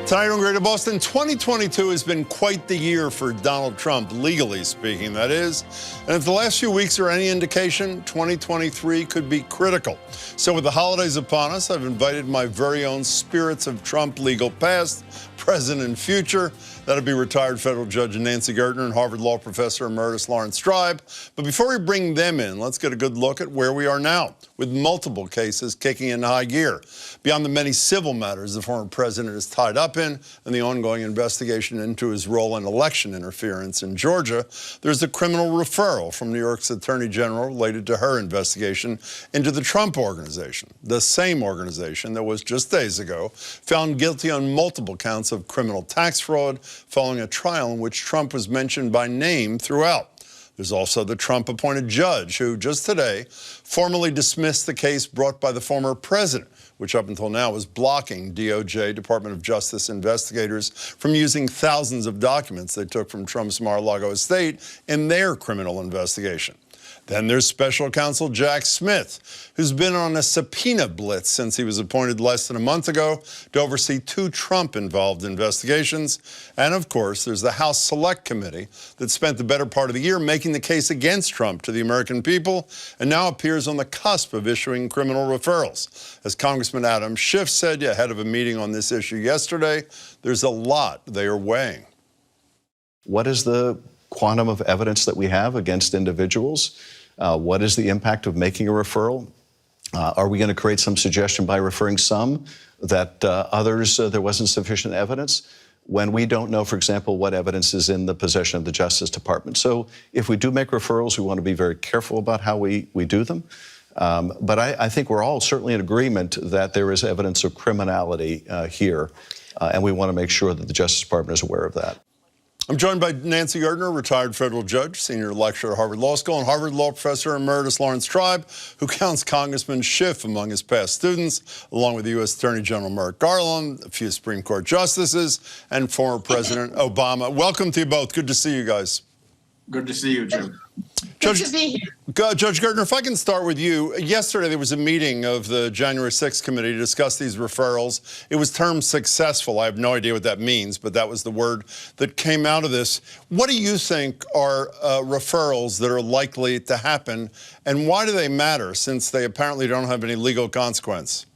Tonight on Greater Boston, 2022 has been quite the year for Donald Trump, legally speaking, that is. And if the last few weeks are any indication, 2023 could be critical. So with the holidays upon us, I've invited my very own spirits of Trump legal past, present, and future. That'll be retired federal judge Nancy Gertner and Harvard Law professor Emeritus Laurence Tribe. But before we bring them in, let's get a good look at where we are now, with multiple cases kicking into high gear. Beyond the many civil matters the former president is tied up in and the ongoing investigation into his role in election interference in Georgia, there's a criminal referral from New York's Attorney General related to her investigation into the Trump Organization, the same organization that was just days ago found guilty on multiple counts of criminal tax fraud following a trial in which Trump was mentioned by name throughout. There's also the Trump-appointed judge who just today formally dismissed the case brought by the former president, which up until now was blocking DOJ, Department of Justice investigators from using thousands of documents they took from Trump's Mar-a-Lago estate in their criminal investigation. Then there's special counsel Jack Smith, who's been on a subpoena blitz since he was appointed less than a month ago to oversee two Trump-involved investigations. And of course, there's the House Select Committee that spent the better part of the year making the case against Trump to the American people and now appears on the cusp of issuing criminal referrals. As Congressman Adam Schiff said ahead of a meeting on this issue yesterday, there's a lot they are weighing. What is the quantum of evidence that we have against individuals? What is the impact of making a referral? Are we going to create some suggestion by referring some that others there wasn't sufficient evidence when we don't know, for example, what evidence is in the possession of the Justice Department? So if we do make referrals, we want to be very careful about how we do them. But I think we're all certainly in agreement that there is evidence of criminality here, and we want to make sure that the Justice Department is aware of that. I'm joined by Nancy Gertner, retired federal judge, senior lecturer at Harvard Law School, and Harvard Law professor Emeritus Laurence Tribe, who counts Congressman Schiff among his past students, along with the U.S. Attorney General Merrick Garland, a few Supreme Court justices, and former President Obama. Welcome to you both. Good to see you guys. Good to see you, Jim. Judge, Good to be here. Judge Gertner, if I can start with you. Yesterday, there was a meeting of the January 6th committee to discuss these referrals. It was termed successful. I have no idea what that means, but that was the word that came out of this. What do you think are referrals that are likely to happen, and why do they matter, since they apparently don't have any legal consequence?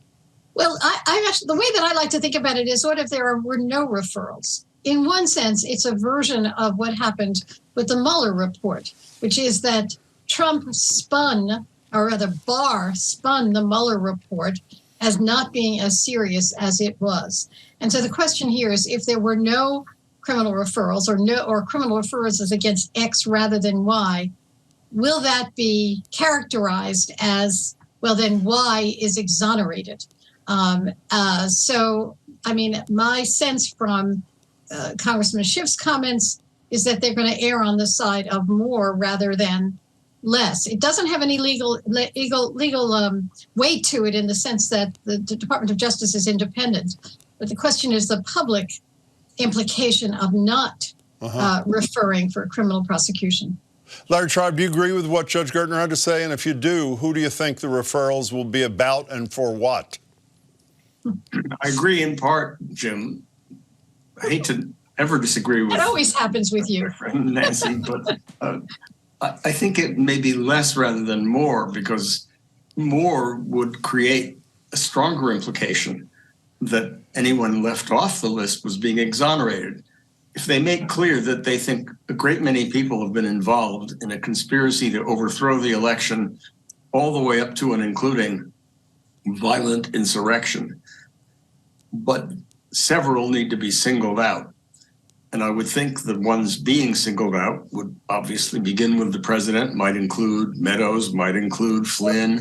Well, I actually, the way that I like to think about it is, what if there were no referrals? In one sense, it's a version of what happened with the Mueller report, which is that Trump spun, or rather Barr spun the Mueller report as not being as serious as it was. And so the question here is, if there were no criminal referrals or criminal referrals against X rather than Y, will that be characterized as, well, then Y is exonerated? So, I mean, my sense from Congressman Schiff's comments is that they're going to err on the side of more rather than less. It doesn't have any legal weight to it in the sense that the Department of Justice is independent. But the question is the public implication of not referring for criminal prosecution. Larry Tribe, do you agree with what Judge Gertner had to say? And if you do, who do you think the referrals will be about and for what? I agree in part, Jim. I hate to ever disagree with... It always happens with you. Nancy, but I think it may be less rather than more, because more would create a stronger implication that anyone left off the list was being exonerated. If they make clear that they think a great many people have been involved in a conspiracy to overthrow the election all the way up to and including violent insurrection, but several need to be singled out. And I would think the ones being singled out would obviously begin with the president, might include Meadows, might include Flynn,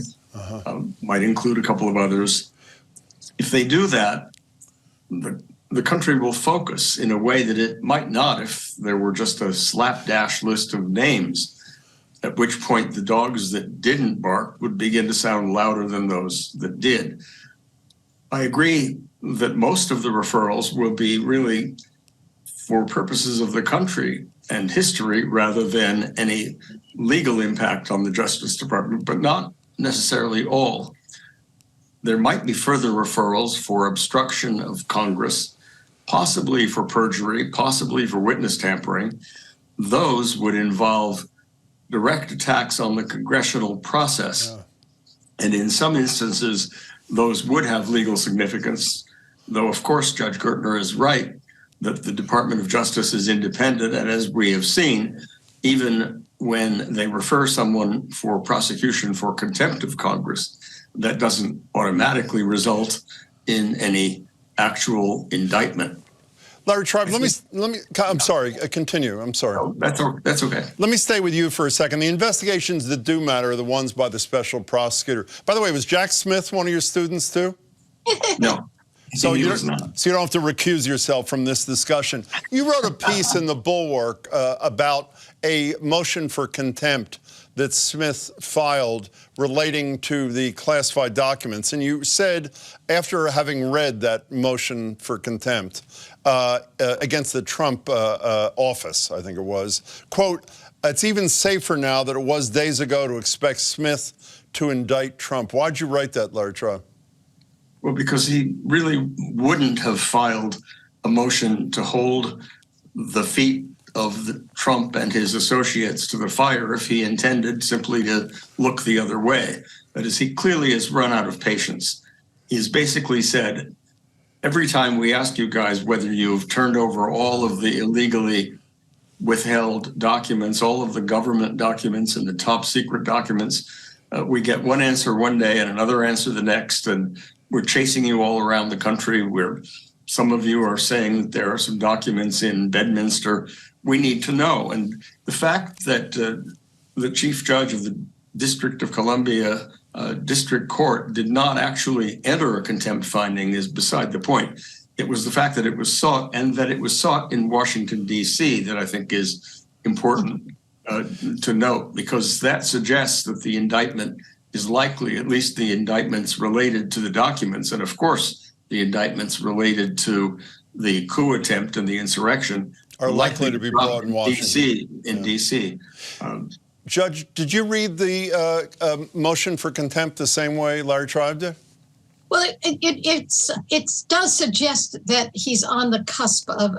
might include a couple of others. If they do that, the country will focus in a way that it might not if there were just a slapdash list of names, at which point the dogs that didn't bark would begin to sound louder than those that did. I agree that most of the referrals will be really for purposes of the country and history rather than any legal impact on the Justice Department, but not necessarily all. There might be further referrals for obstruction of Congress, possibly for perjury, possibly for witness tampering, those would involve direct attacks on the congressional process. Yeah. And in some instances, those would have legal significance, though, of course, Judge Gertner is right that the Department of Justice is independent. And as we have seen, even when they refer someone for prosecution for contempt of Congress, that doesn't automatically result in any actual indictment. Larry Tribe, let me. I'm sorry. Continue. I'm sorry. No, that's okay. Let me stay with you for a second. The investigations that do matter are the ones by the special prosecutor. By the way, was Jack Smith one of your students too? No. So you don't have to recuse yourself from this discussion. You wrote a piece in the Bulwark about a motion for contempt that Smith filed relating to the classified documents. And you said, after having read that motion for contempt against the Trump office, I think it was, quote, "It's even safer now than it was days ago to expect Smith to indict Trump." Why'd you write that, Larry Tribe? Well, because he really wouldn't have filed a motion to hold the feet of Trump and his associates to the fire if he intended simply to look the other way. That is, he clearly has run out of patience. He's basically said, every time we ask you guys whether you've turned over all of the illegally withheld documents, all of the government documents and the top secret documents, we get one answer one day and another answer the next, and we're chasing you all around the country where some of you are saying that there are some documents in Bedminster. We need to know. And the fact that the chief judge of the District of Columbia District Court did not actually enter a contempt finding is beside the point. It was the fact that it was sought, and that it was sought in Washington, D.C., that I think is important to note, because that suggests that the indictment is likely, at least the indictments related to the documents, and of course the indictments related to the coup attempt and the insurrection, are likely to be brought in Washington. D.C. Judge, did you read the motion for contempt the same way Larry Tribe did? Well, it does suggest that he's on the cusp of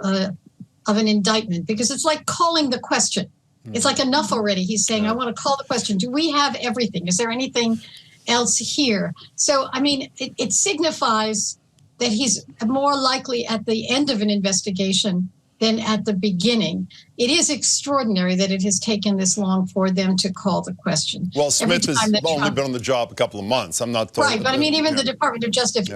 an indictment, because it's like calling the question. It's like enough already. He's saying, I want to call the question. Do we have everything? Is there anything else here? So, I mean, it signifies that he's more likely at the end of an investigation than at the beginning. It is extraordinary that it has taken this long for them to call the question. Well, Smith has only been on the job a couple of months. I'm not talking right, but I mean, even the Department of Justice,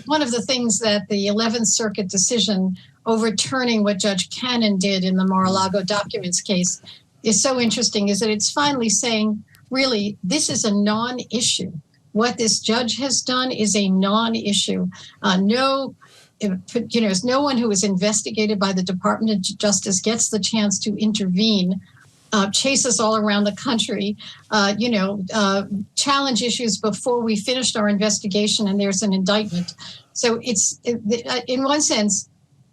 one of the things that the 11th Circuit decision overturning what Judge Cannon did in the Mara-a-lago documents case is so interesting, is that it's finally saying, really, this is a non-issue. What this judge has done is a non-issue. No one who is investigated by the Department of Justice gets the chance to intervene, chase us all around the country, challenge issues before we finished our investigation and there's an indictment. So in one sense,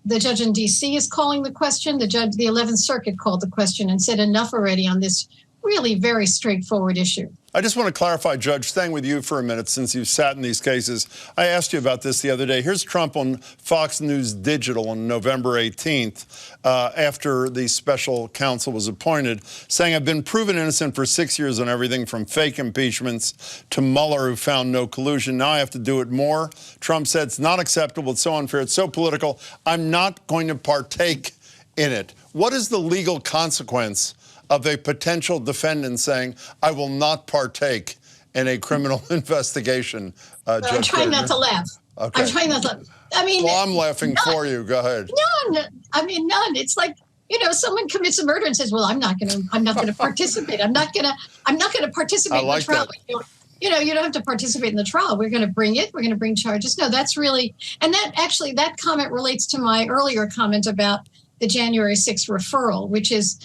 the judge in D.C. is calling the question. The 11th Circuit called the question and said enough already on this really very straightforward issue. I just want to clarify, Judge, staying with you for a minute since you've sat in these cases. I asked you about this the other day. Here's Trump on Fox News Digital on November 18th, after the special counsel was appointed, saying, "I've been proven innocent for 6 years on everything from fake impeachments to Mueller, who found no collusion. Now I have to do it more." Trump said, "It's not acceptable. It's so unfair. It's so political. I'm not going to partake in it." What is the legal consequence of a potential defendant saying, "I will not partake in a criminal investigation"? I'm trying not to laugh. Okay. I'm trying not to laugh. I mean, well, I'm laughing for you. Go ahead. None. I mean, none. It's like, someone commits a murder and says, "Well, I'm not going to participate. I'm not going to participate in the trial." That. You don't have to participate in the trial. We're going to bring it. We're going to bring charges. No, that's really, and that comment relates to my earlier comment about the January 6th referral, which is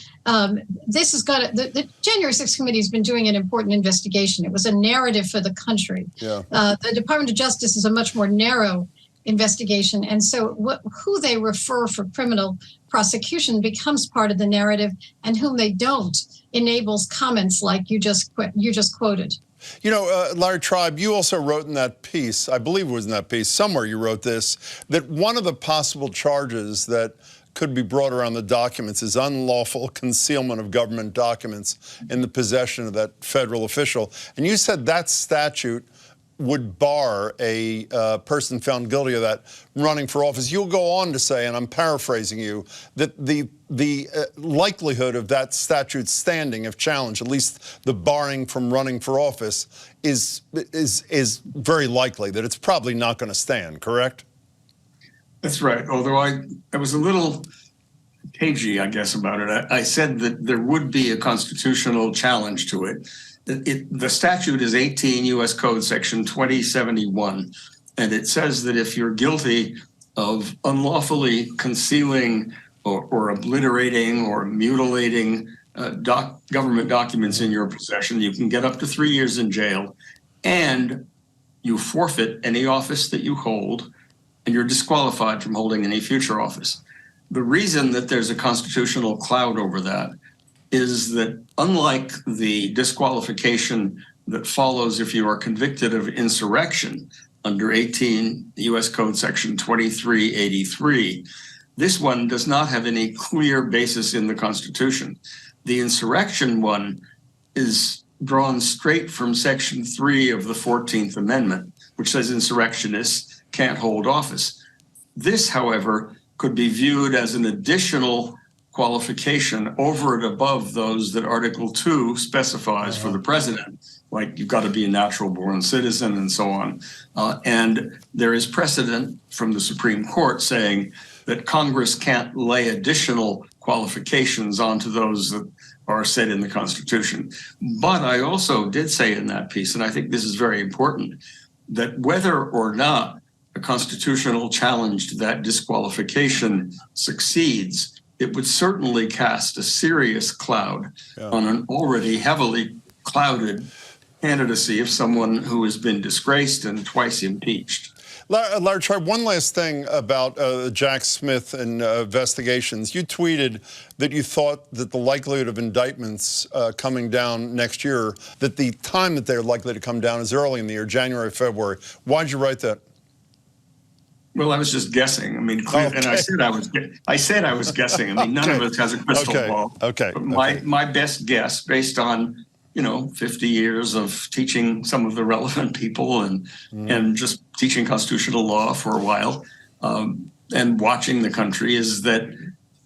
this has got the January 6th committee has been doing an important investigation. It was a narrative for the country. Yeah. The Department of Justice is a much more narrow investigation, and so who they refer for criminal prosecution becomes part of the narrative, and whom they don't enables comments like you just quoted. You know, Larry Tribe, you also wrote in that piece, I believe it was in that piece, somewhere you wrote this, that one of the possible charges that could be brought around the documents is unlawful concealment of government documents in the possession of that federal official. And you said that statute would bar a person found guilty of that running for office. You'll go on to say, and I'm paraphrasing you, that the likelihood of that statute standing, if challenged, at least the barring from running for office, is very likely, that it's probably not going to stand, correct? That's right. Although I was a little cagey, I guess, about it. I said that there would be a constitutional challenge to it. The statute is 18 U.S. Code Section 2071, and it says that if you're guilty of unlawfully concealing or obliterating or mutilating government documents in your possession, you can get up to 3 years in jail, and you forfeit any office that you hold, and you're disqualified from holding any future office. The reason that there's a constitutional cloud over that is that unlike the disqualification that follows if you are convicted of insurrection under 18 U.S. Code Section 2383, this one does not have any clear basis in the Constitution. The insurrection one is drawn straight from Section 3 of the 14th Amendment, which says insurrectionists can't hold office. This, however, could be viewed as an additional qualification over and above those that Article 2 specifies for the president, like you've got to be a natural born citizen and so on. And there is precedent from the Supreme Court saying that Congress can't lay additional qualifications onto those that are set in the Constitution. But I also did say in that piece, and I think this is very important, that whether or not a constitutional challenge to that disqualification succeeds, it would certainly cast a serious cloud on an already heavily clouded candidacy of someone who has been disgraced and twice impeached. Larry Tribe, one last thing about Jack Smith and investigations. You tweeted that you thought that the likelihood of indictments coming down next year, that the time that they're likely to come down is early in the year, January, February. Why'd you write that? Well, I was just guessing. I mean, and I said I was guessing. I mean, none of us has a crystal ball. Okay. But my best guess, based on 50 years of teaching some of the relevant people and just teaching constitutional law for a while and watching the country, is that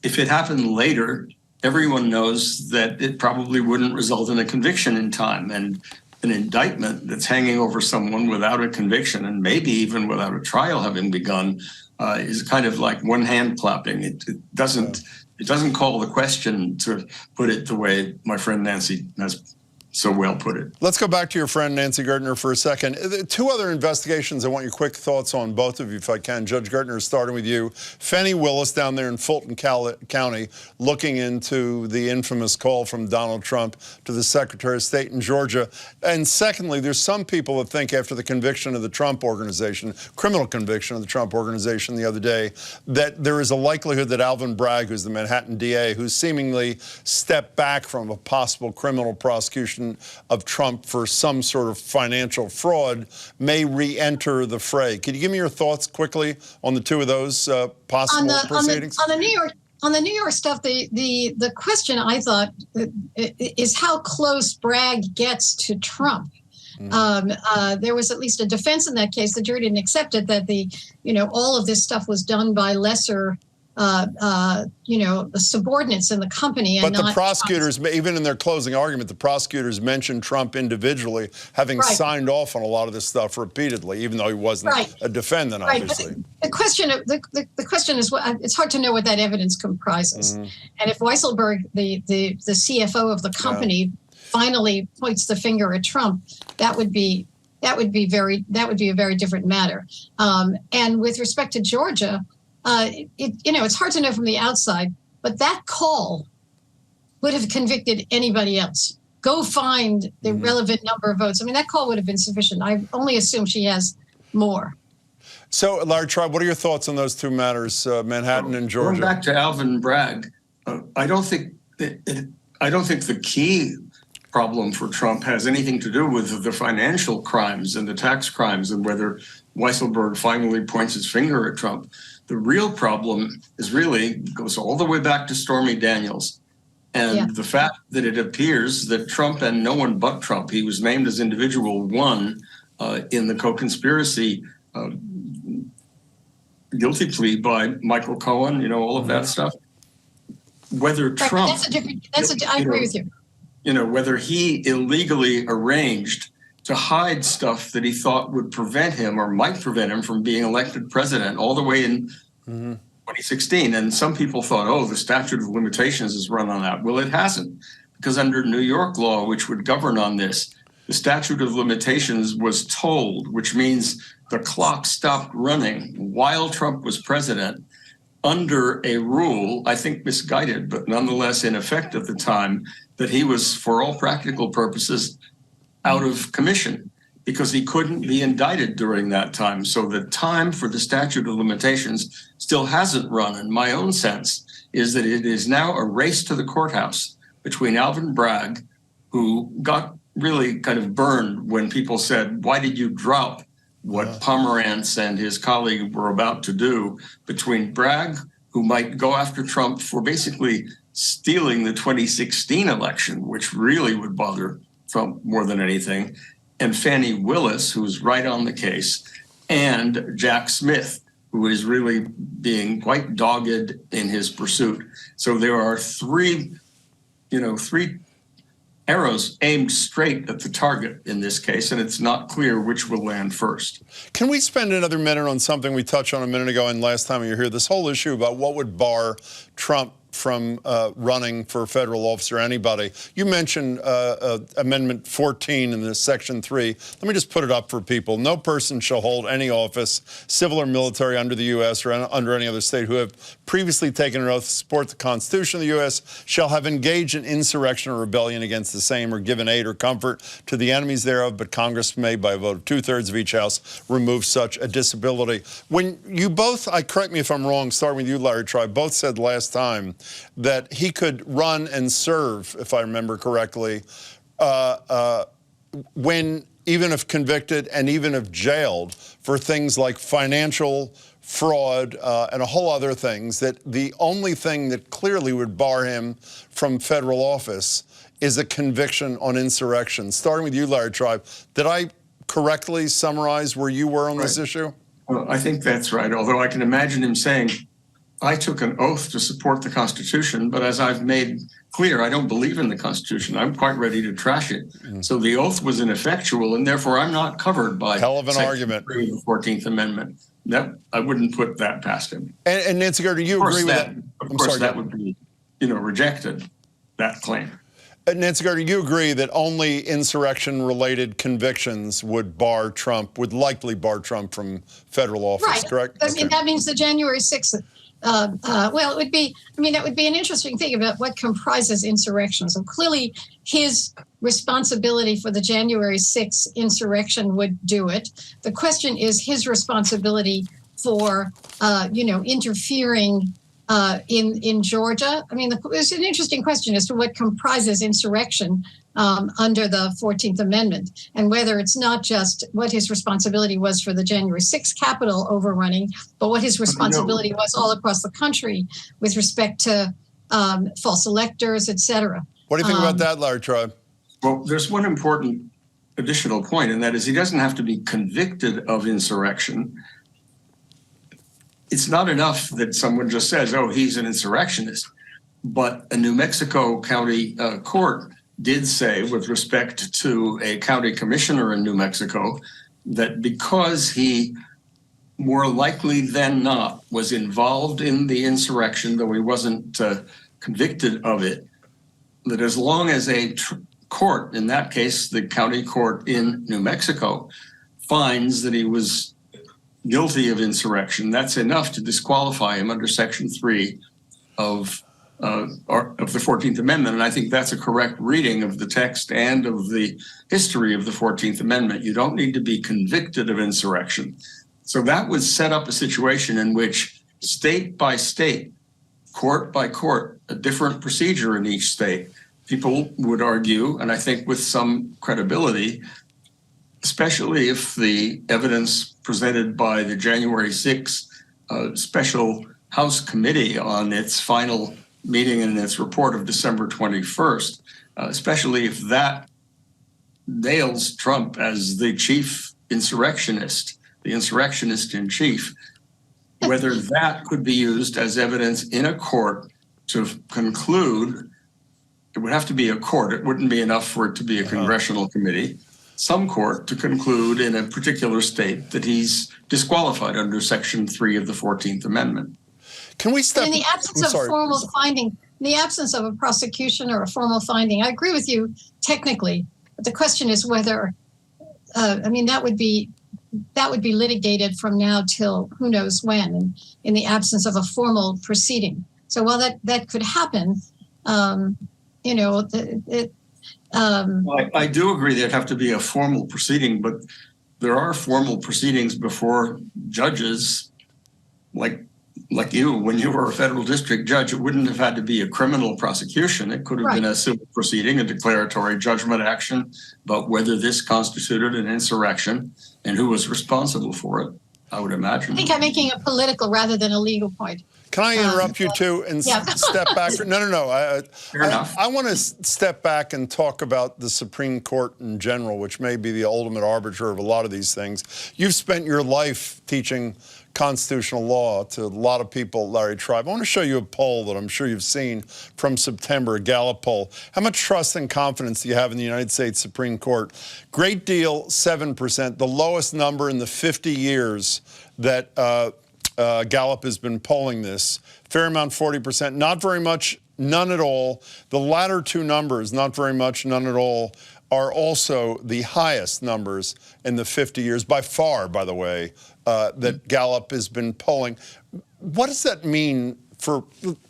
if it happened later, everyone knows that it probably wouldn't result in a conviction in time. And an indictment that's hanging over someone without a conviction and maybe even without a trial having begun is kind of like one hand clapping. It doesn't call the question, to put it the way my friend Nancy has so well put it. Let's go back to your friend Nancy Gertner for a second. Two other investigations I want your quick thoughts on, both of you, if I can. Judge Gertner, starting with you. Fani Willis down there in Fulton County looking into the infamous call from Donald Trump to the Secretary of State in Georgia. And secondly, there's some people that think after the conviction of the Trump organization, criminal conviction of the Trump organization the other day, that there is a likelihood that Alvin Bragg, who's the Manhattan DA, who's seemingly stepped back from a possible criminal prosecution of Trump for some sort of financial fraud, may re-enter the fray. Could you give me your thoughts quickly on the two of those possible proceedings? On the New York stuff, the question I thought is how close Bragg gets to Trump. There was at least a defense in that case. The jury didn't accept it, that all of this stuff was done by lesser the subordinates in the company. And but the prosecutors, even in their closing argument, the prosecutors mentioned Trump individually having signed off on a lot of this stuff repeatedly, even though he wasn't a defendant, obviously. But the question is, it's hard to know what that evidence comprises. And if Weisselberg, the CFO of the company, finally points the finger at Trump, that would be a very different matter. And with respect to Georgia, it's hard to know from the outside, but that call would have convicted anybody else. Go find the relevant number of votes. I mean, that call would have been sufficient. I only assume she has more. So, Larry Tribe, what are your thoughts on those two matters, Manhattan and Georgia? Going back to Alvin Bragg, I don't think the key problem for Trump has anything to do with the financial crimes and the tax crimes and whether Weisselberg finally points his finger at Trump. The real problem is really goes all the way back to Stormy Daniels. And the fact that it appears that Trump and no one but Trump, he was named as individual one in the co-conspiracy guilty plea by Michael Cohen, all of that stuff. Whether Trump, I agree with you. Whether he illegally arranged to hide stuff that he thought would prevent him or might prevent him from being elected president all the way in 2016. And some people thought, the statute of limitations is run on that. Well, it hasn't, because under New York law, which would govern on this, the statute of limitations was tolled, which means the clock stopped running while Trump was president under a rule, I think misguided, but nonetheless in effect at the time, that he was, for all practical purposes, out of commission because he couldn't be indicted during that time. So the time for the statute of limitations still hasn't run. And my own sense is that it is now a race to the courthouse between Alvin Bragg, who got really kind of burned when people said, why did you drop what Pomerantz and his colleague were about to do, between Bragg, who might go after Trump for basically stealing the 2016 election, which really would bother Trump more than anything, and Fani Willis, who's right on the case, and Jack Smith, who is really being quite dogged in his pursuit. So there are three arrows aimed straight at the target in this case, and it's not clear which will land first. Can we spend another minute on something we touched on a minute ago and last time you were here, this whole issue about what would bar Trump from running for federal office or anybody? You mentioned Amendment 14 in the Section 3. Let me just put it up for people. No person shall hold any office, civil or military, under the U.S. or under any other state who have previously taken an oath to support the Constitution of the U.S. shall have engaged in insurrection or rebellion against the same or given aid or comfort to the enemies thereof, but Congress may, by a vote of 2/3 of each house, remove such a disability. When you both, correct me if I'm wrong, starting with you, Larry Tribe, both said last time that he could run and serve, if I remember correctly, when, even if convicted and even if jailed for things like financial fraud and a whole other things, that the only thing that clearly would bar him from federal office is a conviction on insurrection. Starting with you, Larry Tribe, did I correctly summarize where you were on this issue? Well, I think that's right, although I can imagine him saying, I took an oath to support the Constitution, but as I've made clear, I don't believe in the Constitution. I'm quite ready to trash it. So the oath was ineffectual, and therefore I'm not covered by hell of an argument. The 14th Amendment. No, I wouldn't put that past him. And Nancy Gertner, you agree with that? Of course, that would be, rejected, that claim. Nancy Gertner, you agree that only insurrection-related convictions would likely bar Trump from federal office, right. Correct? I mean, that means the January 6th. Well, it would be, that would be an interesting thing about what comprises insurrection. So clearly his responsibility for the January 6th insurrection would do it. The question is his responsibility for, interfering in Georgia. It's an interesting question as to what comprises insurrection under the 14th Amendment, and whether it's not just what his responsibility was for the January 6th Capitol overrunning, but what his responsibility was all across the country with respect to false electors, et cetera. What do you think about that, Larry Tribe? Well, there's one important additional point, and that is he doesn't have to be convicted of insurrection. It's not enough that someone just says, oh, he's an insurrectionist. But a New Mexico County court did say, with respect to a county commissioner in New Mexico, that because he more likely than not was involved in the insurrection, though he wasn't convicted of it, that as long as a court, in that case, the county court in New Mexico, finds that he was guilty of insurrection, that's enough to disqualify him under Section 3 of the 14th Amendment. And I think that's a correct reading of the text and of the history of the 14th Amendment. You don't need to be convicted of insurrection. So that would set up a situation in which state by state, court by court, a different procedure in each state, people would argue, and I think with some credibility, especially if the evidence presented by the January 6th special House committee on its final meeting and its report of December 21st, especially if that nails Trump as the chief insurrectionist, the insurrectionist in chief, whether that could be used as evidence in a court to conclude. It would have to be a court. It wouldn't be enough for it to be a congressional committee. Some court to conclude in a particular state that he's disqualified under Section 3 of the 14th Amendment. Can we step? In the absence of formal finding, in the absence of a prosecution or a formal finding, I agree with you technically, but the question is whether, I mean, that would be litigated from now till who knows when, in the absence of a formal proceeding. So while that could happen, you know, I do agree there'd have to be a formal proceeding, but there are formal proceedings before judges like you. When you were a federal district judge, it wouldn't have had to be a criminal prosecution. It could have been a civil proceeding, a declaratory judgment action about whether this constituted an insurrection and who was responsible for it, I would imagine. I think I'm making a political rather than a legal point. Can I interrupt you too and step back? No. Fair enough. I want to step back and talk about the Supreme Court in general, which may be the ultimate arbiter of a lot of these things. You've spent your life teaching constitutional law to a lot of people, Larry Tribe. I want to show you a poll that I'm sure you've seen from September, a Gallup poll. How much trust and confidence do you have in the United States Supreme Court? Great deal, 7%, the lowest number in the 50 years that Gallup has been polling this. Fairmount, 40%, not very much, none at all. The latter two numbers, not very much, none at all, are also the highest numbers in the 50 years, by far, by the way, that Gallup has been polling. What does that mean for,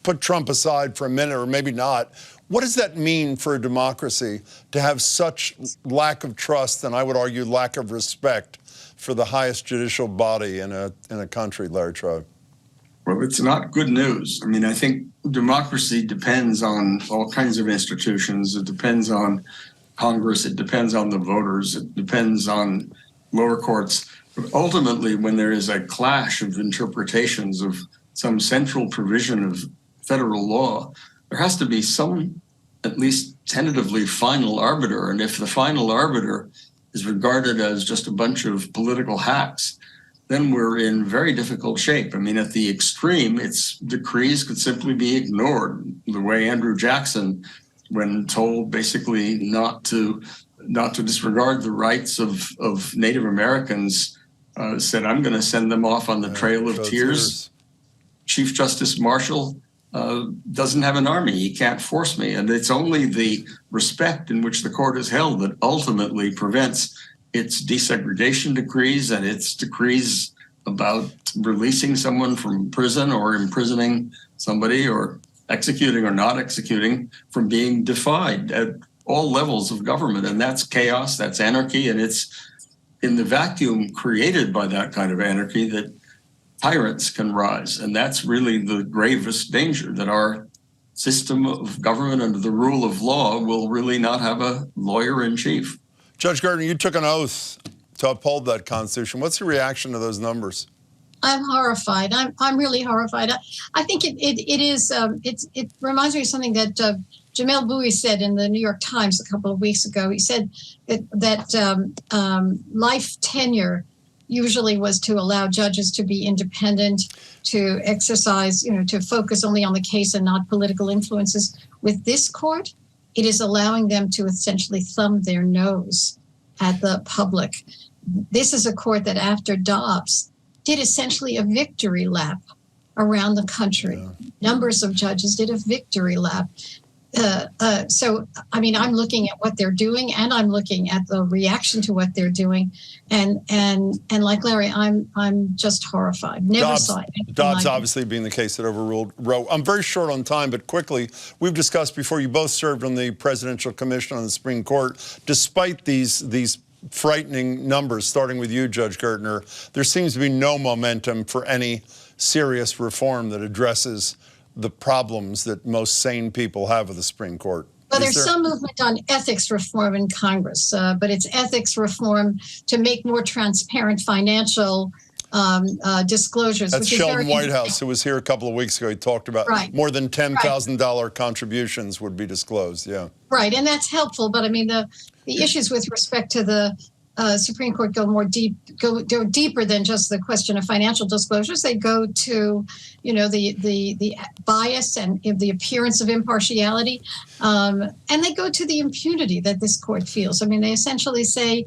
put Trump aside for a minute, or maybe not, what does that mean for a democracy to have such lack of trust, and I would argue lack of respect, for the highest judicial body in a country, Larry Tribe? Well, it's not good news. I mean, I think democracy depends on all kinds of institutions. It depends on Congress. It depends on the voters. It depends on lower courts. But ultimately, when there is a clash of interpretations of some central provision of federal law, there has to be some, at least tentatively, final arbiter. And if the final arbiter is regarded as just a bunch of political hacks, then we're in very difficult shape. I mean, at the extreme, its decrees could simply be ignored, the way Andrew Jackson, when told basically not to disregard the rights of Native Americans, said, I'm going to send them off on the Trail of Tears. Chief Justice Marshall doesn't have an army. He can't force me. And it's only the respect in which the court is held that ultimately prevents its desegregation decrees and its decrees about releasing someone from prison or imprisoning somebody or executing or not executing from being defied at all levels of government. And that's chaos, that's anarchy, and it's in the vacuum created by that kind of anarchy that tyrants can rise. And that's really the gravest danger, that our system of government under the rule of law will really not have a lawyer in chief. Judge Gertner, you took an oath to uphold that Constitution. What's your reaction to those numbers? I'm horrified. I'm really horrified. I think it reminds me of something that Jamel Bouie said in the New York Times a couple of weeks ago. He said that life tenure usually was to allow judges to be independent, to exercise, to focus only on the case and not political influences. With this court, it is allowing them to essentially thumb their nose at the public. This is a court that after Dobbs did essentially a victory lap around the country. Yeah. Numbers of judges did a victory lap. So, I mean, I'm looking at what they're doing, and I'm looking at the reaction to what they're doing, and like Larry, I'm just horrified. Never saw it. Dobbs obviously being the case that overruled Roe. I'm very short on time, but quickly, we've discussed before. You both served on the Presidential Commission on the Supreme Court. Despite these frightening numbers, starting with you, Judge Gertner, there seems to be no momentum for any serious reform that addresses the problems that most sane people have with the Supreme Court. Well, there's some movement on ethics reform in Congress, but it's ethics reform to make more transparent financial disclosures. That's which Sheldon is very Whitehouse, who was here a couple of weeks ago. He talked about more than $10,000 contributions would be disclosed. Yeah. Right, and that's helpful. But I mean, the issues with respect to the Supreme Court go deeper than just the question of financial disclosures. They go to, the bias and the appearance of impartiality, and they go to the impunity that this court feels. I mean, they essentially say,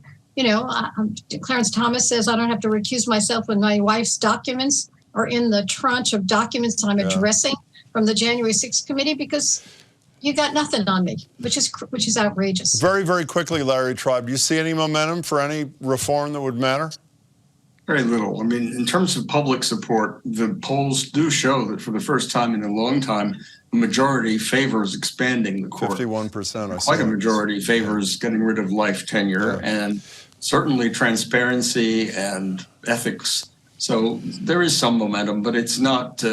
Clarence Thomas says, I don't have to recuse myself when my wife's documents are in the tranche of documents I'm addressing from the January 6th committee because you got nothing on me, which is outrageous. Very, very quickly, Larry Tribe, do you see any momentum for any reform that would matter? Very little. I mean, in terms of public support, the polls do show that for the first time in a long time, a majority favors expanding the court. 51%. Quite a majority favors getting rid of life tenure and certainly transparency and ethics. So there is some momentum, but it's not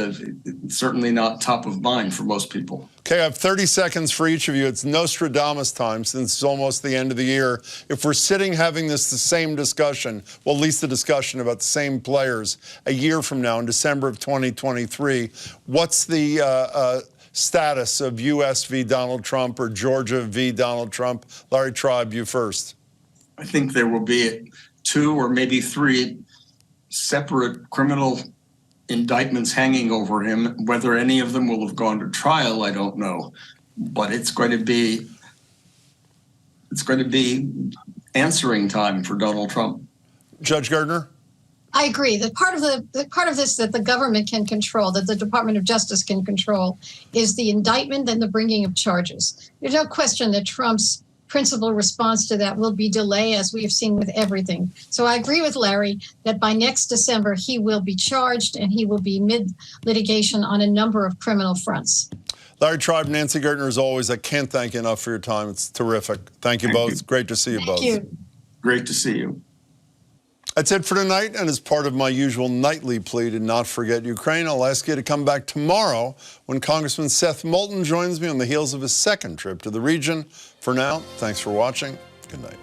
certainly not top of mind for most people. Okay, I have 30 seconds for each of you. It's Nostradamus time since it's almost the end of the year. If we're sitting having the same discussion, well, at least the discussion about the same players a year from now in December of 2023, what's the status of U.S. v. Donald Trump or Georgia v. Donald Trump? Larry Tribe, you first. I think there will be 2 or maybe 3 separate criminal indictments hanging over him. Whether any of them will have gone to trial, I don't know. But it's going to be answering time for Donald Trump. Judge Gertner? I agree. The part of this that the government can control, that the Department of Justice can control, is the indictment and the bringing of charges. There's no question that Trump's principal response to that will be delay, as we have seen with everything. So I agree with Larry that by next December, he will be charged and he will be mid-litigation on a number of criminal fronts. Larry Tribe, Nancy Gertner, as always, I can't thank you enough for your time. It's terrific. Thank you both. Great to see you both. Thank you. Great to see you. That's it for tonight, and as part of my usual nightly plea to not forget Ukraine, I'll ask you to come back tomorrow when Congressman Seth Moulton joins me on the heels of his second trip to the region. For now, thanks for watching. Good night.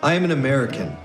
I am an American.